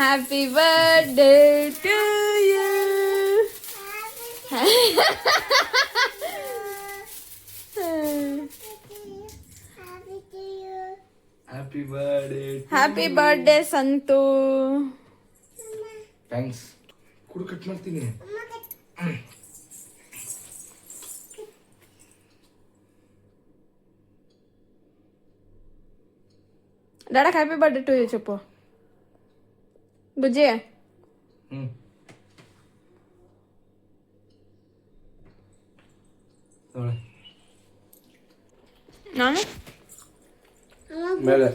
Happy birthday to you. Happy birthday. Happy birthday, Santu. Thanks. Kudu cut ಮಾಡ್ತೀನಿ. Dada, happy birthday to you, Chuppu. Bujji. ನಾನು ಮೇಲೆ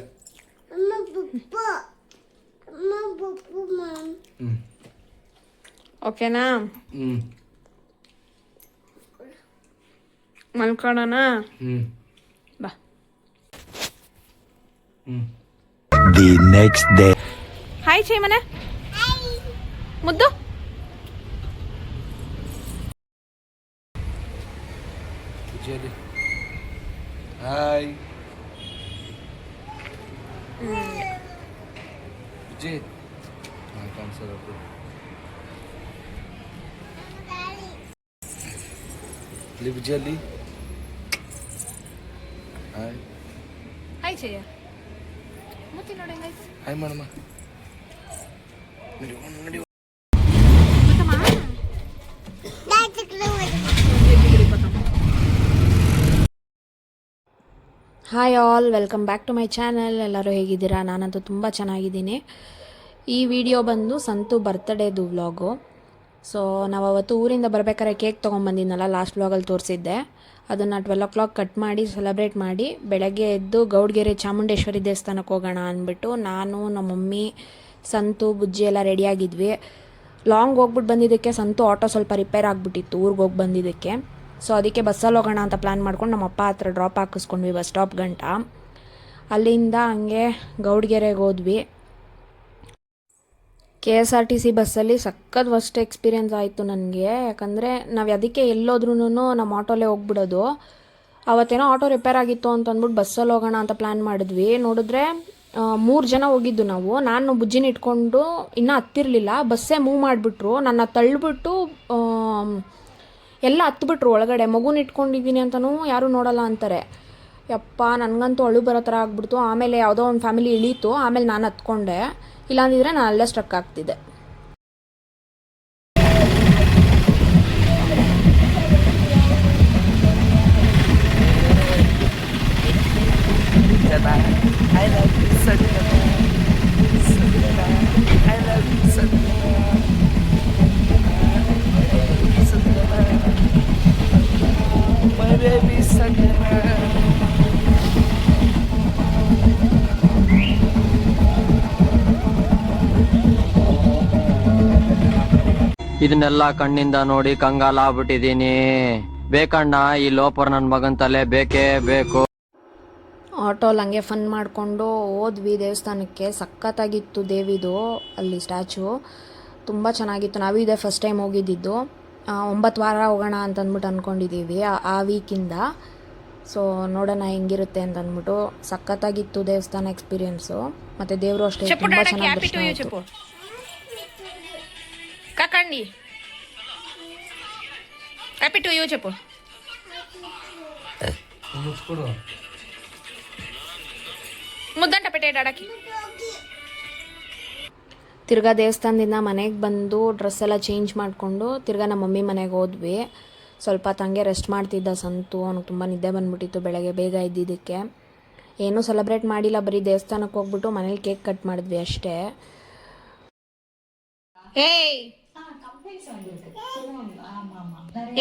ಓಕೆನಾ ಮಲ್ಕೊಳ್ಳೋಣ ಬಾ The next day. Hi ಚೈಮನೆ ಮುದ್ದು hi Vijay ಕಾಣಿಸೋದು ಇಲ್ಲಿ ವಿಜಯ್ ಅಲ್ಲಿ ಹಾಯ್ ಹಾಯ್ ಚಯ್ಯ ಮುತ್ತಿ ನೋಡಿ ಹೆಂಗಾಯ್ತು ಹಾಯ್ ಮಾಡಮ್ಮ ನಡಿ hi all welcome back to my channel. ಎಲ್ಲರೂ ಹೇಗಿದ್ದೀರಾ? ನಾನಂತೂ ತುಂಬ ಚೆನ್ನಾಗಿದ್ದೀನಿ. ಈ ವಿಡಿಯೋ ಬಂದು ಸಂತು ಬರ್ತ್ಡೇದು ವ್ಲಾಗು. ಸೊ ನಾವು ಅವತ್ತು ಊರಿಂದ ಬರಬೇಕಾದ್ರೆ ಕೇಕ್ ತೊಗೊಂಬಂದಿದ್ನಲ್ಲ, ಲಾಸ್ಟ್ ವ್ಲಾಗಲ್ಲಿ ತೋರಿಸಿದ್ದೆ. ಅದನ್ನು 12 ಕಟ್ ಮಾಡಿ ಸೆಲೆಬ್ರೇಟ್ ಮಾಡಿ ಬೆಳಗ್ಗೆ ಎದ್ದು ಗೌಡ್ಗೆರೆ ಚಾಮುಂಡೇಶ್ವರಿ ದೇವಸ್ಥಾನಕ್ಕೆ ಹೋಗೋಣ ಅಂದ್ಬಿಟ್ಟು ನಾನು ನಮ್ಮ ಮಮ್ಮಿ ಸಂತು ಬುಜ್ಜಿ ಎಲ್ಲ ರೆಡಿಯಾಗಿದ್ವಿ. ಲಾಂಗ್ ಹೋಗ್ಬಿಟ್ಟು ಬಂದಿದ್ದಕ್ಕೆ ಸಂತು ಆಟೋ ಸ್ವಲ್ಪ ರಿಪೇರ್ ಆಗಿಬಿಟ್ಟಿತ್ತು ಊರಿಗೆ ಹೋಗಿ ಬಂದಿದ್ದಕ್ಕೆ. ಸೊ ಅದಕ್ಕೆ ಬಸ್ಸಲ್ಲಿ ಹೋಗೋಣ ಅಂತ ಪ್ಲ್ಯಾನ್ ಮಾಡ್ಕೊಂಡು ನಮ್ಮ ಅಪ್ಪ ಹತ್ರ ಡ್ರಾಪ್ ಹಾಕಿಸ್ಕೊಂಡ್ವಿ ಬಸ್ ಸ್ಟಾಪ್ ಗಂಟ. ಅಲ್ಲಿಂದ ಹಂಗೆ ಗೌಡ್ಗೆರೆಗೆ ಹೋದ್ವಿ. KSRTC ಬಸ್ಸಲ್ಲಿ ಸಖತ್ ಫಸ್ಟ್ ಎಕ್ಸ್ಪೀರಿಯೆನ್ಸ್ ಆಯಿತು ನನಗೆ. ಯಾಕಂದರೆ ನಾವು ಅದಕ್ಕೆ ಎಲ್ಲೋದ್ರೂ ನಮ್ಮ ಆಟೋಲ್ಲೇ ಹೋಗ್ಬಿಡೋದು. ಅವತ್ತೇನೋ ಆಟೋ ರಿಪೇರ್ ಆಗಿತ್ತು ಅಂತ ಅಂದ್ಬಿಟ್ಟು ಬಸ್ಸಲ್ಲಿ ಹೋಗೋಣ ಅಂತ ಪ್ಲ್ಯಾನ್ ಮಾಡಿದ್ವಿ. ನೋಡಿದ್ರೆ 3 ಜನ ಹೋಗಿದ್ದು ನಾವು. ನಾನು ಬುಜ್ಜಿನ ಇಟ್ಕೊಂಡು ಇನ್ನೂ ಹತ್ತಿರಲಿಲ್ಲ, ಬಸ್ಸೇ ಮೂವ್ ಮಾಡಿಬಿಟ್ರು. ನನ್ನ ತಳ್ಳಿಬಿಟ್ಟು ಎಲ್ಲ ಹತ್ಬಿಟ್ರು ಒಳಗಡೆ. ಮಗುನ ಇಟ್ಕೊಂಡಿದ್ದೀನಿ ಅಂತಲೂ ಯಾರೂ ನೋಡಲ್ಲ ಅಂತಾರೆ. ಯಪ್ಪ, ನನಗಂತೂ ಅಳು ಬರೋ ಥರ ಆಗ್ಬಿಡ್ತು. ಆಮೇಲೆ ಯಾವುದೋ ಒಂದು ಫ್ಯಾಮಿಲಿ ಇಳೀತು, ಆಮೇಲೆ ನಾನು ಹತ್ಕೊಂಡೆ. ಇಲ್ಲಾಂದಿದ್ರೆ ನಾನು ಅಲ್ಲೇ ಸ್ಟ್ರಕ್ ಆಗ್ತಿದ್ದೆ. ಇದನ್ನೆಲ್ಲ ಕಣ್ಣಿಂದ ನೋಡಿ ಕಂಗಾಲ ಆಗ್ಬಿಟ್ಟಿದೀನಿ. ಬೇಕಣ್ಣ, ಈ ಲೋಪರ್ ನನ್ನ ಮಗನ್ ತಲೆ ಬೇಕೇ ಬೇಕು. ಆಟೋಲ್ಲಿ ಹಂಗೆ ಫನ್ ಮಾಡಿಕೊಂಡು ಹೋದ್ವಿ ದೇವಸ್ಥಾನಕ್ಕೆ. ಸಖತ್ತಾಗಿತ್ತು ದೇವಿದು ಅಲ್ಲಿ ಸ್ಟ್ಯಾಚು, ತುಂಬ ಚೆನ್ನಾಗಿತ್ತು. ನಾವು ಇದೇ ಫಸ್ಟ್ ಟೈಮ್ ಹೋಗಿದ್ದಿದ್ದು. 9 ವಾರ ಹೋಗೋಣ ಅಂತಂದ್ಬಿಟ್ಟು ಅಂದ್ಕೊಂಡಿದ್ದೀವಿ ಆ ವೀಕಿಂದ. ಸೊ ನೋಡೋಣ ಹೆಂಗಿರುತ್ತೆ ಅಂತ ಅಂದ್ಬಿಟ್ಟು. ಸಖತ್ತಾಗಿತ್ತು ದೇವಸ್ಥಾನ ಎಕ್ಸ್ಪೀರಿಯೆನ್ಸು. ಮತ್ತು ದೇವರು ಅಷ್ಟೇ ತುಂಬ ಚೆನ್ನಾಗಿ ದರ್ಶನ ಆಯಿತು. ಕಾಕಂಡಿ ಹ್ಯಾಪಿ ಟು ಯು చెప్పు. ಮುದ್ದಂಟ ಪೆಟ್ಟೆ ಡಾಡಾಕಿ. ತಿರ್ಗಾ ದೇವಸ್ಥಾನದಿಂದ ಮನೆಗೆ ಬಂದು ಡ್ರೆಸ್ ಎಲ್ಲ ಚೇಂಜ್ ಮಾಡಿಕೊಂಡು ತಿರ್ಗಾ ನಮ್ಮ ಮಮ್ಮಿ ಮನೆಗೆ ಹೋದ್ವಿ. ಸ್ವಲ್ಪ ತಂಗೆ ರೆಸ್ಟ್ ಮಾಡ್ತಿದ್ದ ಸಂತು. ಅವ್ನಿಗೆ ತುಂಬ ನಿದ್ದೆ ಬಂದುಬಿಟ್ಟಿತ್ತು ಬೆಳಗ್ಗೆ ಬೇಗ ಇದ್ದಿದ್ದಕ್ಕೆ. ಏನೂ ಸೆಲೆಬ್ರೇಟ್ ಮಾಡಿಲ್ಲ, ಬರೀ ದೇವಸ್ಥಾನಕ್ಕೆ ಹೋಗ್ಬಿಟ್ಟು ಮನೇಲಿ ಕೇಕ್ ಕಟ್ ಮಾಡಿದ್ವಿ ಅಷ್ಟೇ. ஏய்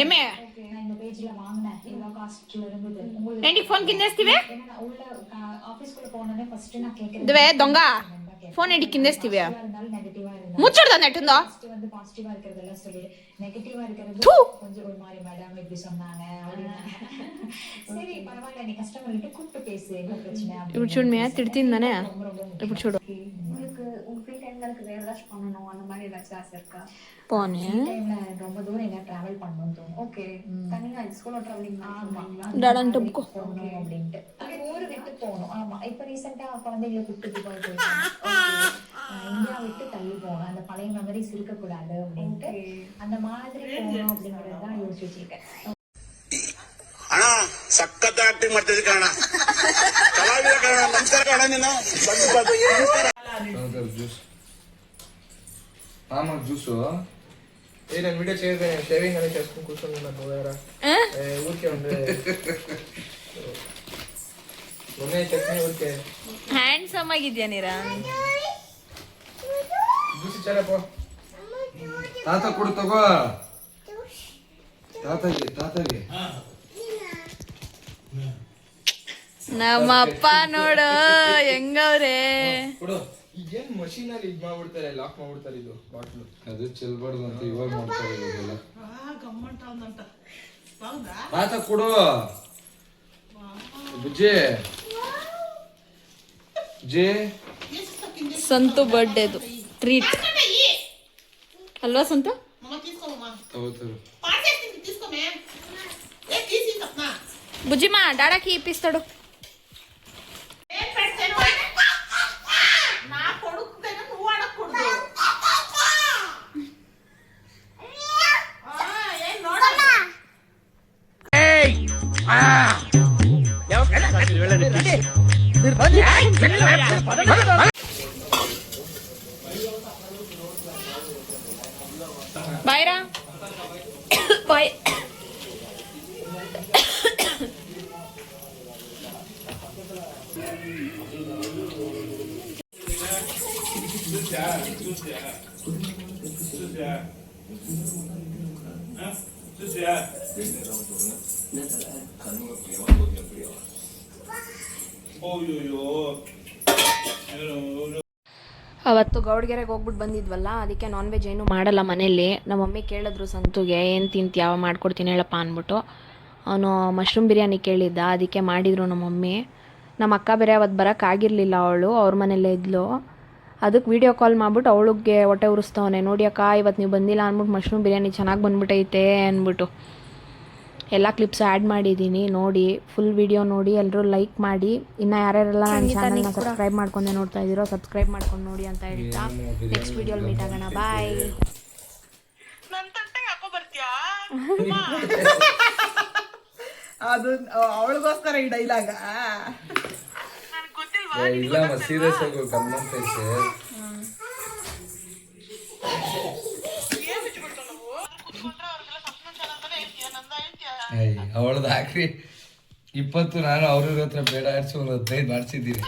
ఏమే ఏంటి ఫోన్ కిందేస్తివే? ఇదివే దొంగ ఫోన్ ఏంటి కిందేస్తివే? ముచ్చడు నెట్టుందో ఇప్పుడు చూడు మే తిడుతుందనే. ఇప్పుడు చూడు போனேன். ரொம்ப தூரம் எங்க டிராவல் பண்ணனும். ஓகே. தனியா ஸ்கூல்ல டிராவலிங் டாடான்ட்டு போகணும் அப்படினு. அங்க ஊரு விட்டு போணும். ஆமா. இப்போ ரீசன்ட்டா அப்ப வந்து எங்க கூட்டிட்டு போயிட்டு. ஓகே. இந்தியா விட்டு தள்ளி போவேன், அந்த பழைய மெமரிஸ் இருக்கக்கூடாது அப்படின்ட்டு அந்த மாதிரி போகணும் அப்படிங்கிறது தான் யோசிச்சு வச்சிருக்கேன். ಅಣ್ಣ ಸಖತ್ ಆಕ್ಟಿಂಗ್ ಮಾಡ್ತಿದ್ದೆ ಕಣ, ಕಲಾವಿದ ಕಣ, ನಮಸ್ಕಾರ ಕಣ ನೀನು. ಜ್ಯೂಸ್ మామ జ్యూసు నేను వీడియో చేయలేదు, షేవింగ్ అనేది చేసుకుని కూర్చొని ఊరికే ఉంది ಮೊನ್ನೆ ಚಟ್ನಿ ಊರಿಕೆ ಹ್ಯಾಂಡ್ಸಮ್ ಆಗಿದ್ಯಾ ನೀರಾ? ಜ್ಯೂಸ್ ಚಾರಪ್ಪ ತಾತ ಕೊಡು ತಗೋ, ತಾತಗೆ ನಮ್ಮಪ್ಪ ನೋಡು ಹೆಂಗವ್ರೆ. ಕೊಡು. ಈಗೇನ್ ಮಷೀನ್ ಅಲ್ಲಿ ಇದ್ ಮಾಡ್ಬಿಡ್ತಾರೆ, ಲಾಕ್ ಮಾಡ್ಬಿಡ್ತಾರೆ ಇದು ಬಾಟ್ಲು. ಅದು ಚೆಲ್ಬಾರ್ದು ಅಂತ ಇವಾಗ ಮಾಡ್ತಾರೆ ಇವಾಗೆಲ್ಲ. ತಾತ ಕೊಡು ಬುಜ್ಜಿ. ಜೇ ಸಂತು ಬರ್ಡೇದು ಟ್ರೀಟ್ ಅಲ್ವಾ ಸಂತು? ತಗೋತಾರು బుజ్జిమా డాడాకి ఇప్పిస్తాడు. బాయ్రా బాయ్. ಅವತ್ತು ಗೌಡ್ಗೆರೆಗೆ ಹೋಗ್ಬಿಟ್ಟು ಬಂದಿದ್ವಲ್ಲ, ಅದಕ್ಕೆ ನಾನ್ ವೆಜ್ ಏನೂ ಮಾಡಲ್ಲ ಮನೇಲಿ. ನಮ್ಮ ಮಮ್ಮಿ ಕೇಳಿದ್ರು ಸಂತುಗೆ ಏನು ತಿಂತೀಯ ಮಾಡ್ಕೊಡ್ತೀನಿ ಹೇಳಪ್ಪ ಅಂದ್ಬಿಟ್ಟು. ಅವನು ಮಶ್ರೂಮ್ ಬಿರಿಯಾನಿ ಕೇಳಿದ್ದ, ಅದಕ್ಕೆ ಮಾಡಿದರು ನಮ್ಮ ಮಮ್ಮಿ. ನಮ್ಮ ಅಕ್ಕ ಬೇರೆ ಅವತ್ತು ಬರೋಕ್ಕಾಗಿರಲಿಲ್ಲ, ಅವಳು ಅವ್ರ ಮನೆಯಲ್ಲೇ ಇದ್ಲು. ಅದಕ್ಕೆ ವೀಡಿಯೋ ಕಾಲ್ ಮಾಡಿಬಿಟ್ಟು ಅವಳಿಗೆ ಹೊಟ್ಟೆ ಉರಿಸ್ತವನೆ. ನೋಡಿ ಅಕ್ಕ ಇವತ್ತು ನೀವು ಬಂದಿಲ್ಲ ಅಂದ್ಬಿಟ್ಟು ಮಶ್ರೂಮ್ ಬಿರಿಯಾನಿ ಚೆನ್ನಾಗಿ ಬಂದ್ಬಿಟ್ಟೈತೆ ಅಂದ್ಬಿಟ್ಟು. ಎಲ್ಲ ಕ್ಲಿಪ್ಸ್ ಆ್ಯಡ್ ಮಾಡಿದ್ದೀನಿ, ನೋಡಿ ಫುಲ್ ವಿಡಿಯೋ ನೋಡಿ. ಎಲ್ಲರೂ ಲೈಕ್ ಮಾಡಿ. ಇನ್ನು ಯಾರ್ಯಾರೆಲ್ಲ ನನ್ನ ಚಾನಲ್ನ ಸಬ್ಸ್ಕ್ರೈಬ್ ಮಾಡ್ಕೊಂಡೆ ನೋಡ್ತಾ ಇದ್ದೀರೋ ಸಬ್ಸ್ಕ್ರೈಬ್ ಮಾಡ್ಕೊಂಡು ನೋಡಿ ಅಂತ ಹೇಳ್ತಾ ನೆಕ್ಸ್ಟ್ ವಿಡಿಯೋಲಿ ಮೀಟ್ ಆಗೋಣ. ಬಾಯ್. ಅದು ಅವಳಿಗೋಸ್ಕರ ಈ ಡೈಲಾಗ. ಇಲ್ಲ ಸೀರಿಯಸ್ ಆಗಿ ಗಮನ ಐತೆ. ಅವಳದು ಹಾಕ್ರಿ 20, ನಾನು ಅವ್ರ ಹತ್ರ ಬೇಡ ಆಡ್ಸಿ ಒಂದು 15 ಮಾಡಿಸಿದ್ದೀನಿ.